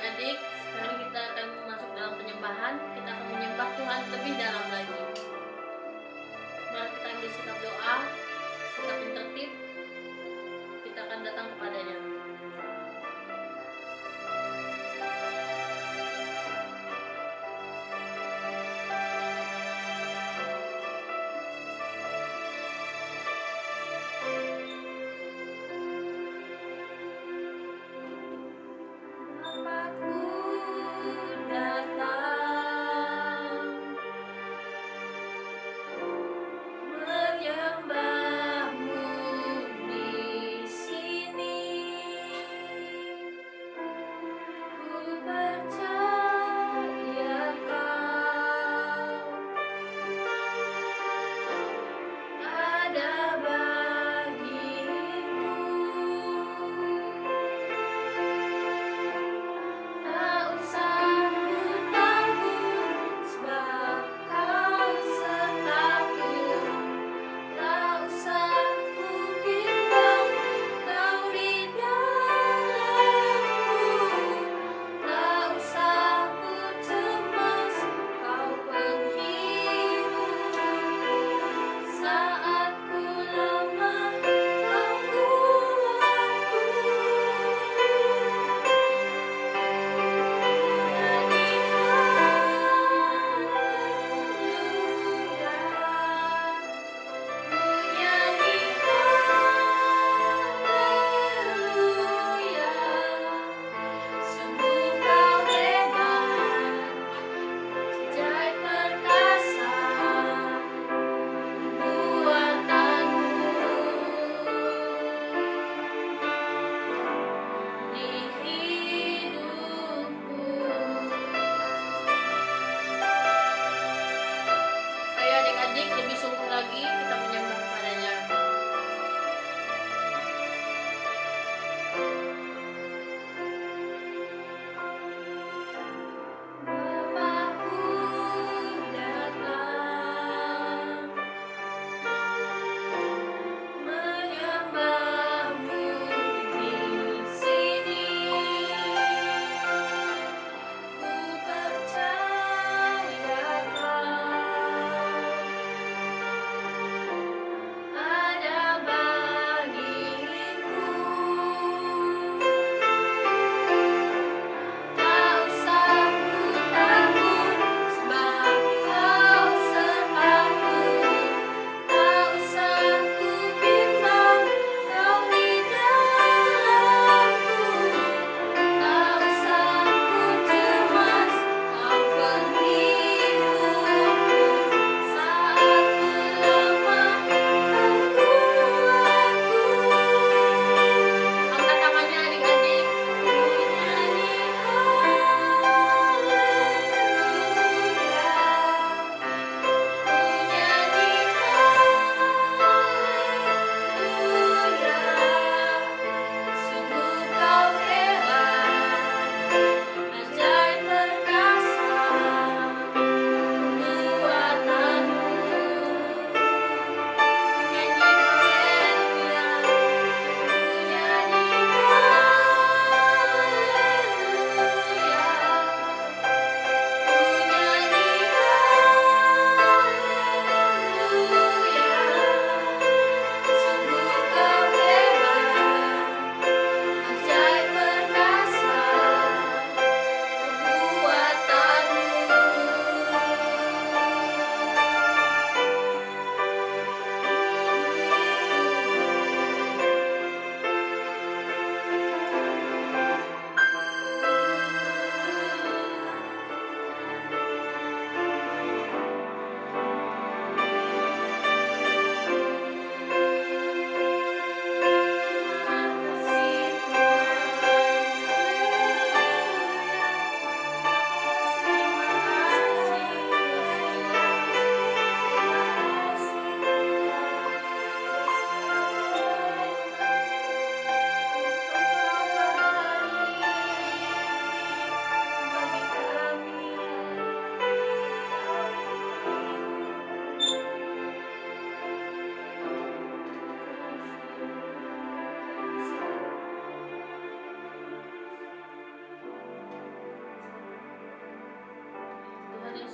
adik-adik, sekarang kita akan masuk dalam penyembahan. Kita akan menyembah Tuhan lebih dalam lagi. Mari kita ambil sikap doa, sikap yang tertib. Kita akan datang kepadanya. Bapakku datang menyembahmu di sini.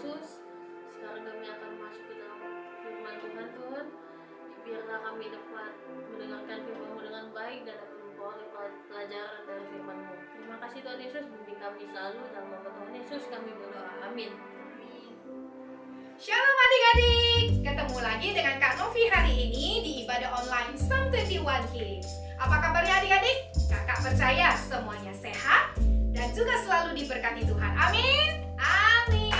Yesus, sekarang kami akan masuk ke dalam firman Tuhan. Tuhan, biarlah kami dapat mendengarkan firman-Mu dengan baik dan dapat memperoleh pelajaran dari firman-Mu. Terima kasih Tuhan Yesus, bimbing kami selalu dalam nama Tuhan Yesus kami berdoa. Amin. Shalom adik-adik, ketemu lagi dengan Kak Novi hari ini di ibadah online Psalm 21 Kids. Apa kabarnya adik-adik? Kakak percaya semuanya sehat dan juga selalu diberkati Tuhan. Amin. Amin.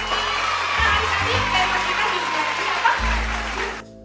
Nah adik-adik, tema kita di bulan ini apa?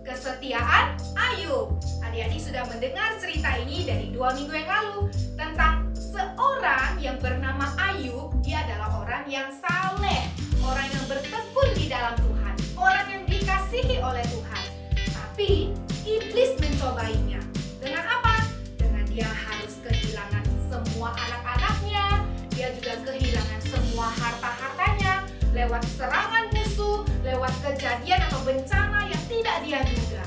Kesetiaan Ayub. Adik-adik sudah mendengar cerita ini dari 2 minggu yang lalu tentang seorang yang bernama Ayub. Dia adalah orang yang saleh, orang yang bertekun di dalam Tuhan, orang yang dikasihi oleh Tuhan. Tapi iblis mencobainya. Dengan apa? Dengan dia harus kehilangan semua anak-anaknya, dia juga kehilangan semua harta-hartanya lewat serangan musuh, lewat kejadian atau bencana yang tidak dia duga.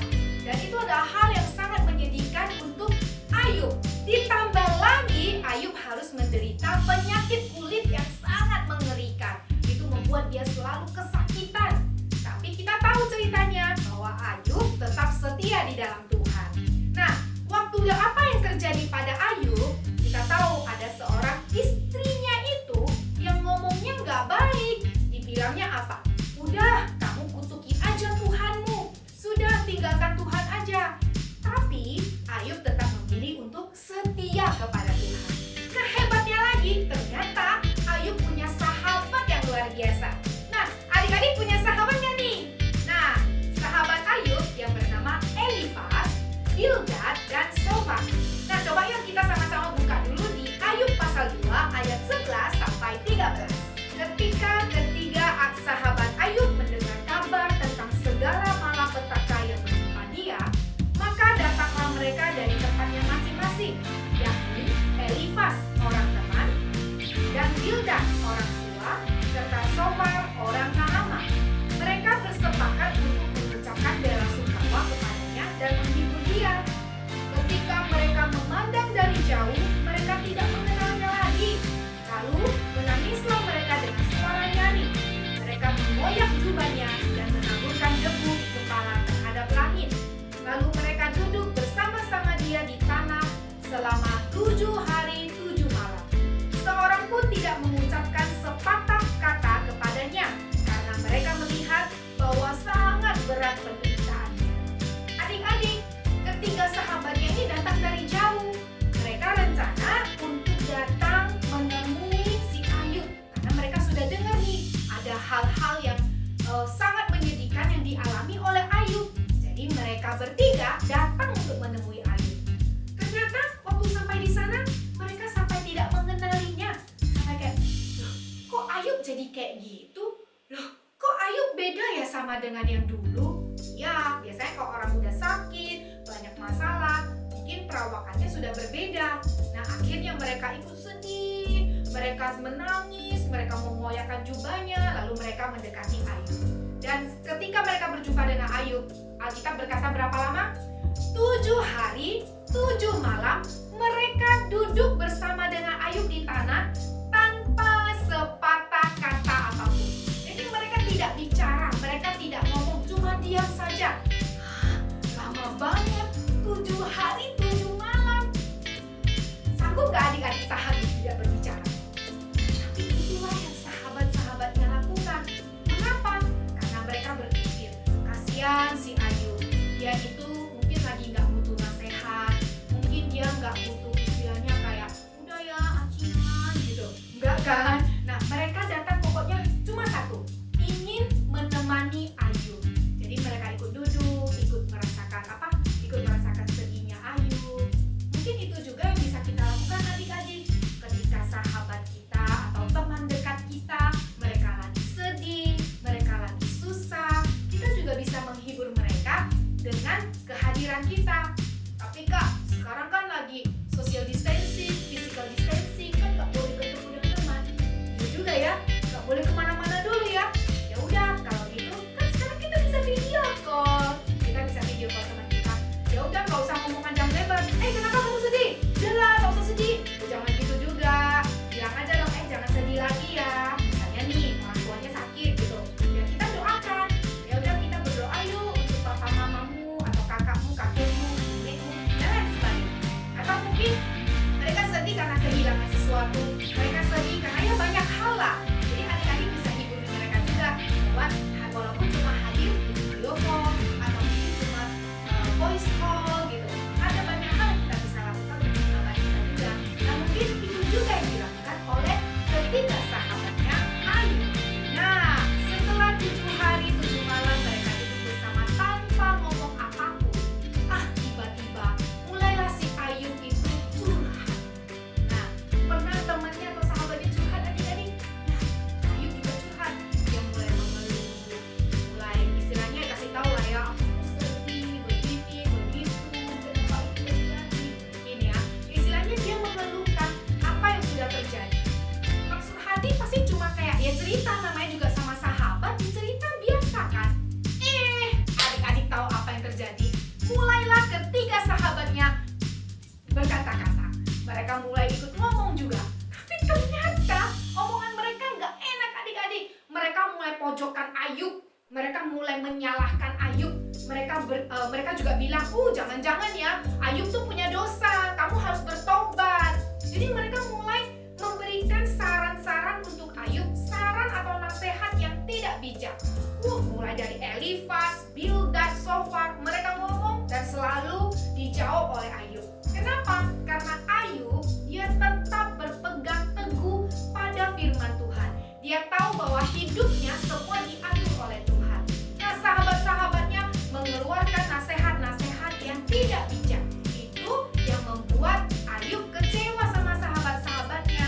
Dan itu adalah hal yang sangat menyedihkan untuk Ayub. Ditambah lagi Ayub harus menderita penyakit kulit yang sangat mengerikan. Itu membuat dia selalu kesakitan. Tapi kita tahu ceritanya bahwa Ayub tetap setia di dalam Tuhan. Nah, waktu apa yang terjadi pada Ayub? Kita tahu ada seorang istrinya itu yang ngomongnya nggak baik. Dibilangnya apa? Udah, kamu kutuki aja Tuhanmu. Sudah, tinggalkan Tuhan aja. Tapi Ayub tetap memilih untuk setia kepada Tuhan. Nah, hebatnya lagi, ternyata Ayub punya sahabat yang luar biasa. Nah, adik-adik punya sahabat nggak nih? Nah, sahabat Ayub yang bernama Elifaz, Bildad, dan Zophar. Nah, coba yuk kita sama-sama buka dulu di Ayub pasal 2 ayat 11 sampai 13. Ketika ketiga sahabat Ayub mendengar kabar tentang segala malapetaka yang menimpa dia, maka datanglah mereka dari tempatnya masing-masing, yakni Elifaz orang teman, dan Bildad orang Sua, serta Zophar orang Naamah. Mereka bersepakat untuk mengucapkan belasungkawa kepadanya dan menghibur dia. Ketika mereka memandang dari jauh, mereka tidak mengenalnya lagi. Lalu menangislah mereka dengan suara nyaring. Mereka mengoyak jubahnya dan menaburkan debu di kepala terhadap langit. Lalu mereka duduk bersama-sama dia di tanah selama 7 hari 7 malam. Seorang pun tidak mengucapkan sepatah kata kepadanya karena mereka melihat bahwa sangat berat penderitaannya. Adik-adik, ketiga sahabatnya ini datang dari jauh. Mereka rencana untuk datang menemui si Ayub karena mereka sudah dengar nih ada hal-hal yang sangat menyedihkan yang dialami oleh Ayub. Jadi mereka bertiga datang untuk menemui Ayub. Ternyata waktu sampai di sana mereka sampai tidak mengenalinya. Sampai kayak, loh, kok Ayub jadi kayak gitu? Loh, kok Ayub beda ya sama dengan yang dulu? Ya, biasanya kalau orang udah sakit, banyak masalah, mungkin perawakannya sudah berbeda. Nah, akhirnya mereka ikut sedih, mereka menangis, mereka mengoyakkan jubahnya, lalu mereka mendekati Ayub. Dan ketika mereka berjumpa dengan Ayub, Alkitab berkata berapa lama? 7 hari, 7 malam, mereka duduk bersama dengan Ayub di tanah tanpa sepatah kata apapun. Jadi mereka tidak bicara, mereka tidak ngomong, cuma diam saja. Lama banget, 7 hari, 7 malam. Sanggup gak adik-adik tahan tidak berbicara? Tapi itulah yang sahabat-sahabatnya lakukan. Kenapa? Karena mereka berpikir, kasihan si Ayub. Dia itu mungkin lagi gak butuh nasihat, mungkin dia gak butuh istilahnya kayak, udah ya acian gitu. dia cerita, namanya juga sama sahabat, cerita biasa kan. Adik-adik tahu apa yang terjadi? Mulailah ketiga sahabatnya berkata-kata. Mereka mulai ikut ngomong juga. Tapi ternyata omongan mereka nggak enak adik-adik. Mereka mulai pojokkan Ayub. Mereka mulai menyalahkan Ayub. Mereka juga bilang, jangan-jangan ya Ayub tuh punya dosa. Kamu harus bertobat. Jadi mereka mulai memberikan saran-saran untuk Ayub, saran atau nasihat yang tidak bijak. Mulai dari Elifaz, Bildad, Sofar, mereka ngomong dan selalu dijawab oleh Ayub. Kenapa? Karena Ayub dia tetap berpegang teguh pada firman Tuhan. Dia tahu bahwa hidupnya semua diatur oleh Tuhan. Nah, sahabat-sahabatnya mengeluarkan nasihat-nasihat yang tidak bijak. Itu yang membuat Ayub kecewa sama sahabat-sahabatnya.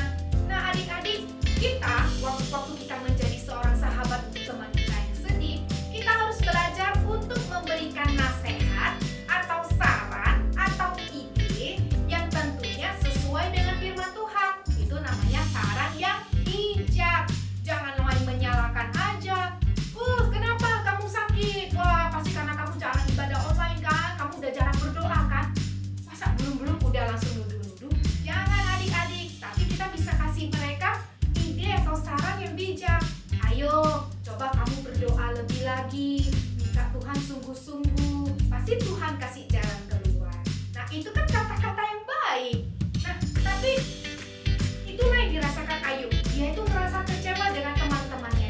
Nah, adik-adik, kita waktu kita menjadi seorang sahabat untuk teman kita yang sedih, kita harus belajar untuk memberikan nasihat atau saran atau ide yang tentunya sesuai dengan firman Tuhan. Itu namanya saran yang bijak. Jangan main menyalahkan aja. Kenapa kamu sakit? Wah, pasti karena kamu jarang ibadah online kan? Kamu udah jarang berdoa kan? Masa belum udah langsung nuduh-nuduh? Jangan adik-adik, tapi kita bisa kasih mereka ide atau saran yang bijak. Ayo, coba kamu berdoa lebih lagi. Minta Tuhan sungguh-sungguh. Pasti Tuhan kasih jalan keluar. Nah, itu kan kata-kata yang baik. Nah, tapi itulah yang dirasakan Ayub. Dia itu merasa kecewa dengan teman-temannya.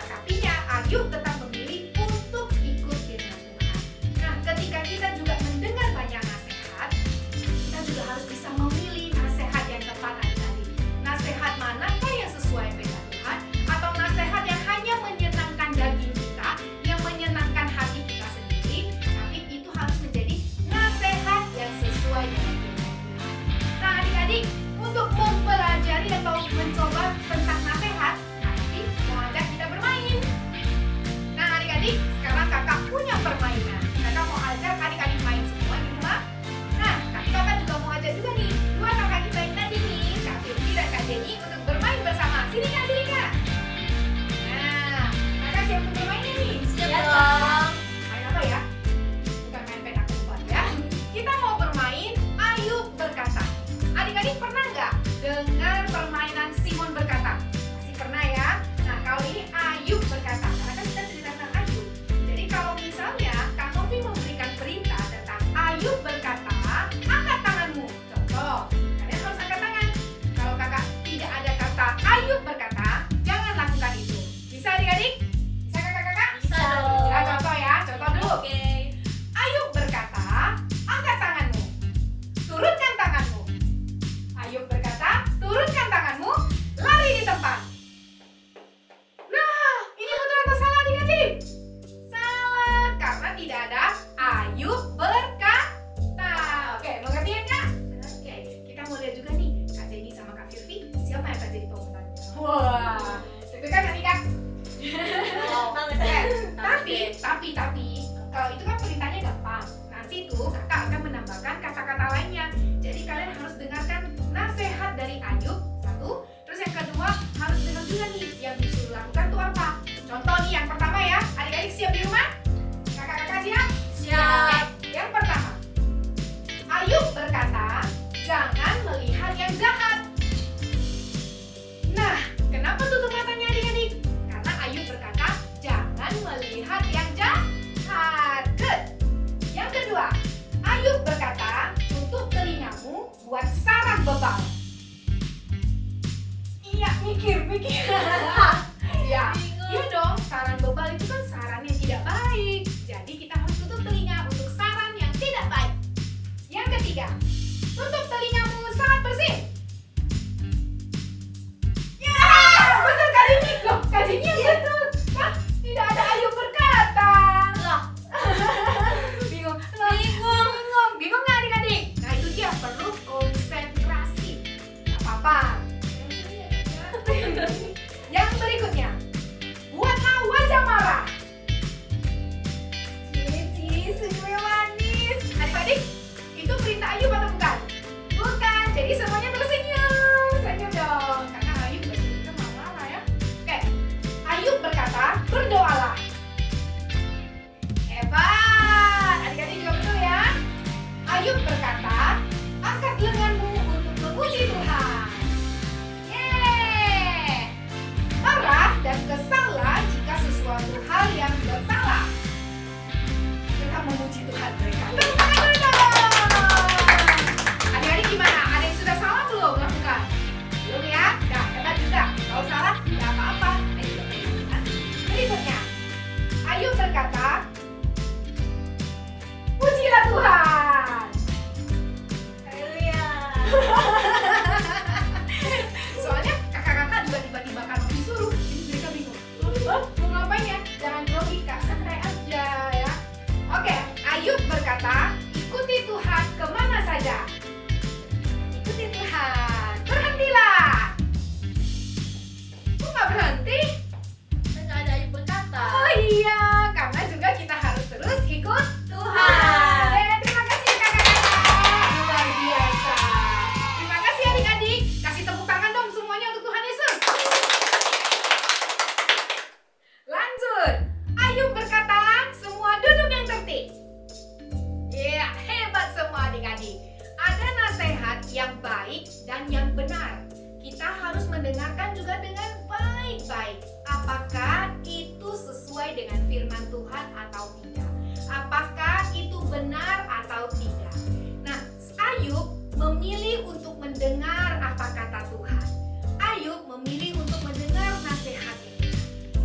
Tapi Ayub tetap memilih untuk ikut firman Tuhan. Nah, ketika kita juga mendengar banyak nasihat, kita juga harus bisa memilih nasihat yang tepat adik-adik. Nasihat manakah yang sesuai firman Tuhan, atau nasihat yang hanya menyenangkan daging kita, yang menyenangkan hati kita sendiri, tapi itu harus menjadi nasihat yang sesuai dengan firman Tuhan. Nah, adik-adik, untuk mempelajari atau mencoba tentang berkata, pujilah Tuhan. Haleluya. Soalnya kakak-kakak juga tiba-tiba kan disuruh, jadi mereka bingung. Mau ngapain ya? Jangan grogi kak, santai aja ya. Oke, Ayub berkata, ikuti Tuhan kemana saja. Ikuti Tuhan. Berhentilah. Kok nggak berhenti? Kan nggak ada yang berkata. Oh iya, karena juga kita harus terus ikut Tuhan. Terima kasih kakak-kakak. Luar biasa. Terima kasih adik-adik. Kasih tepuk tangan dong semuanya untuk Tuhan Yesus. Lanjut. Ayub berkata, semua duduk yang tertib. Ya, hebat semua adik-adik. Ada nasihat yang baik dan yang benar. Kita harus mendengarkan juga dengan baik-baik. Apakah itu sesuai dengan firman Tuhan atau tidak? Apakah itu benar atau tidak? Nah, Ayub memilih untuk mendengar apa kata Tuhan. Ayub memilih untuk mendengar nasihat ini.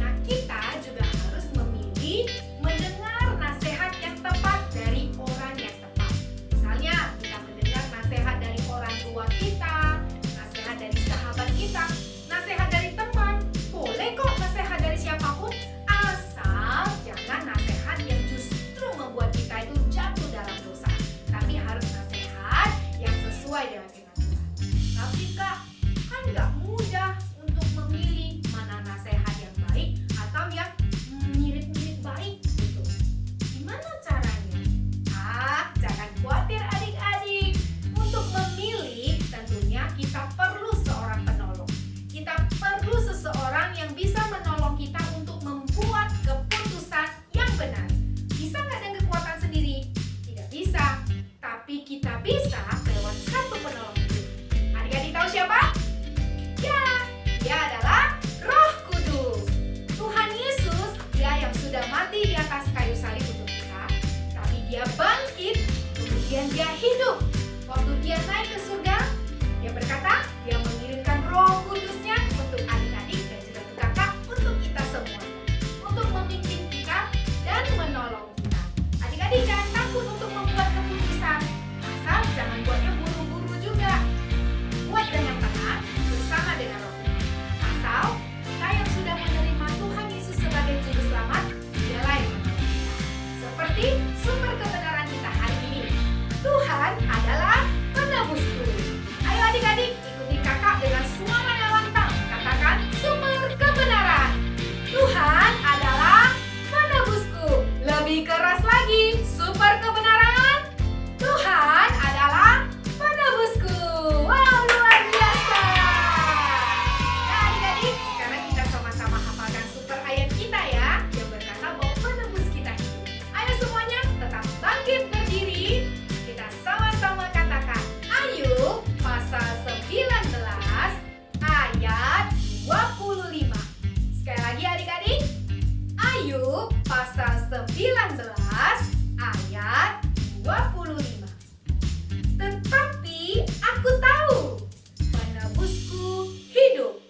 Nah, kita juga harus memilih mendengar nasihat yang tepat dari orang yang tepat. Misalnya, kita mendengar nasihat dari orang tua kita, nasihat dari sahabat kita, nasihat dari teman. Boleh kok nasihat dari siapapun, asal jangan nasihat yang justru membuat kita itu jatuh dalam dosa. Tapi harus nasihat yang sesuai dengan firman Tuhan. Tapi kak, kan nggak mudah untuk memilih mana nasihat yang baik atau yang mirip-mirip baik gitu. Gimana caranya? Jangan khawatir adik-adik. Untuk memilih tentunya kita perlu seorang penolong. Kita perlu seseorang yang bisa menolong kita untuk membuat keputusan yang benar. Bisa nggak dengan kekuatan sendiri? Tidak bisa. Tapi kita bisa lewat satu penolong itu. Adik-adik tahu siapa? Ya, dia adalah Roh Kudus. Tuhan Yesus, dia yang sudah mati di atas kayu salib untuk kita. Tapi dia bangkit, kemudian dia hidup. Waktu dia naik ke surga, dia berkata, dia mengirimkan Roh Kudusnya untuk adik-adik dan juga untuk kakak, untuk kita semua, untuk memimpin kita dan menolong kita. Adik-adik jangan takut untuk membuat keputusan, asal jangan buatnya buru-buru juga. Buat dengan tenang bersama dengan Roh Kudus. Asal kita yang sudah menerima Tuhan Yesus sebagai juru selamat, dialah yang menolong kita. Seperti sumber kebenaran kita hari ini. Tuhan adalah penebusku. Ayo adik-adik, ikuti kakak dengan suara yang lantang. Katakan sumber kebenaran. Tuhan adalah penebusku. Lebih keras lagi, sumber kebenaran. Tuhan adalah penebusku. Wow, luar biasa. Nah adik-adik, sekarang kita sama-sama hafalkan super ayat kita ya, yang berkata bahwa penebus kita hidup. Ayo semuanya tetap bangkit berdiri. Kita sama-sama katakan Ayub pasal 19 ayat 25. Sekali lagi adik-adik. Ayub pasal 19 ayat 25. Tetapi aku tahu penebusku hidup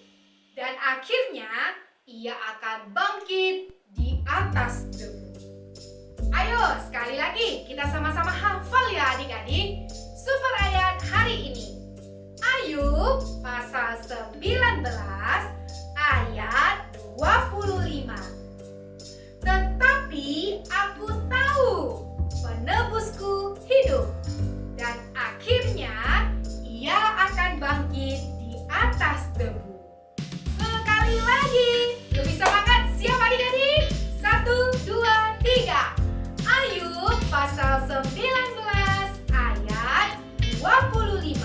dan akhirnya ia akan bangkit di atas debu. Ayo sekali lagi kita sama-sama hafal ya adik-adik super ayat hari ini. Ayub pasal 19 ayat 25. Tetapi aku tahu penebusku hidup dan akhirnya ia akan bangkit di atas debu. Sekali lagi, lebih semangat, siap adik-adik? 1, 2, 3. Ayub pasal 19 ayat 25.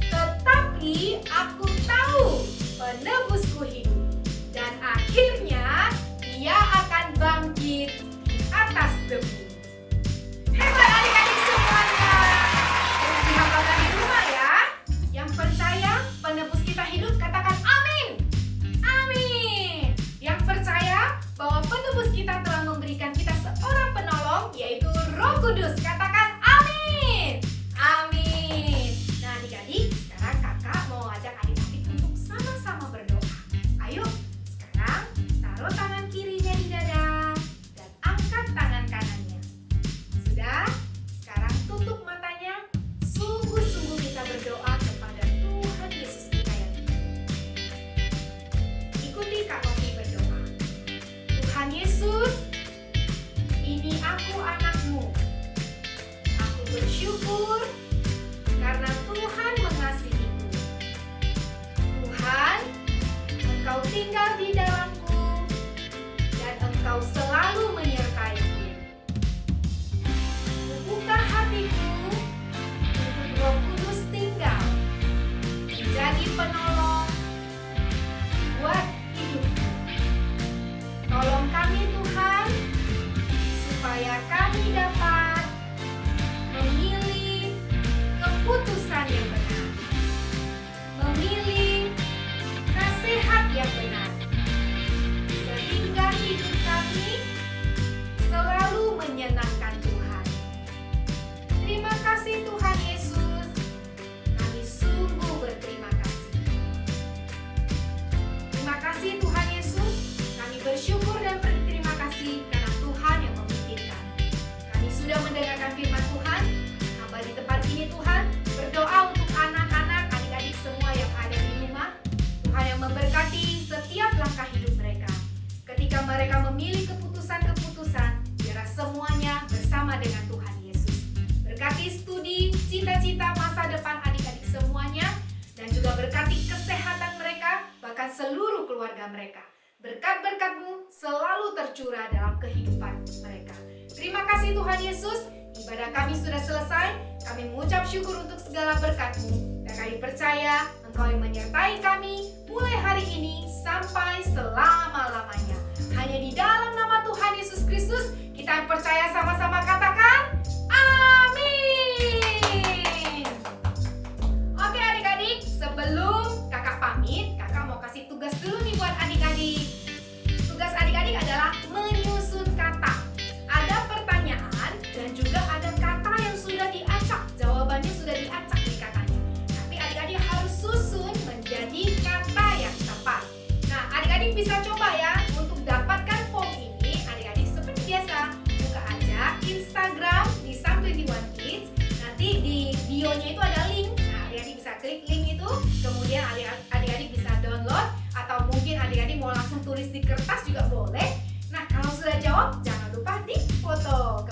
Tetapi aku tahu penebusku hidup dan akhirnya ia akan bangkit di atas debu. Hebat adik-adik semuanya. Terus dihafalkan di rumah ya. Yang percaya penebus kita hidup katakan amin. Amin. Yang percaya bahwa penebus kita telah memberikan kita seorang penolong yaitu Roh Kudus. Katakan amin. Amin. Nah adik-adik, sekarang kakak mau ajak adik-adik untuk sama-sama berdoa. Ayo, sekarang taruh tangan kirinya di dada dan angkat penolong buat hidupku. Tolong kami Tuhan, supaya kami dapat memilih keputusan yang benar, memilih nasihat yang benar, sehingga hidup kami selalu menyenangkan Tuhan. Terima kasih Tuhan Yesus, kami sungguh berterima kasih. Terima kasih Tuhan Yesus, kami bersyukur dan berterima kasih karena Tuhan yang memimpin kami. Kami sudah mendengarkan firman Tuhan. Hamba di tempat ini Tuhan berdoa untuk anak-anak, adik-adik semua yang ada di rumah. Tuhan yang memberkati setiap langkah hidup mereka. Ketika mereka memilih keputusan-keputusan, biarlah semuanya bersama dengan Tuhan Yesus. Berkati studi, cita-cita masa depan adik-adik semuanya, dan juga berkati kesehatan mereka, bahkan seluruh keluarga mereka. Berkat-berkat-Mu selalu tercurah dalam kehidupan mereka. Terima kasih Tuhan Yesus, ibadah kami sudah selesai. Kami mengucap syukur untuk segala berkat-Mu, dan kami percaya Engkau yang menyertai kami mulai hari ini sampai selama-lamanya. Hanya di dalam nama Tuhan Yesus Kristus kita percaya, sama-sama katakan amin. Oke adik-adik, sebelum kakak pamit, kakak mau kasih tugas dulu nih buat adik-adik. Tugas adik-adik adalah menyusun kata. Ada pertanyaan dan juga ada kata yang sudah diacak. Jawabannya sudah diacak di katanya. Tapi adik-adik harus susun menjadi kata yang tepat. Nah, adik-adik bisa coba ya untuk dapatkan form ini. Adik-adik seperti biasa, buka aja Instagram di Sam21 Kids. Nanti di bio-nya itu ada link. Nah, adik-adik bisa klik link itu, kemudian adik-adik bisa download, atau mungkin adik-adik mau langsung tulis di kertas juga boleh. Nah, kalau sudah jawab, jangan lupa di foto.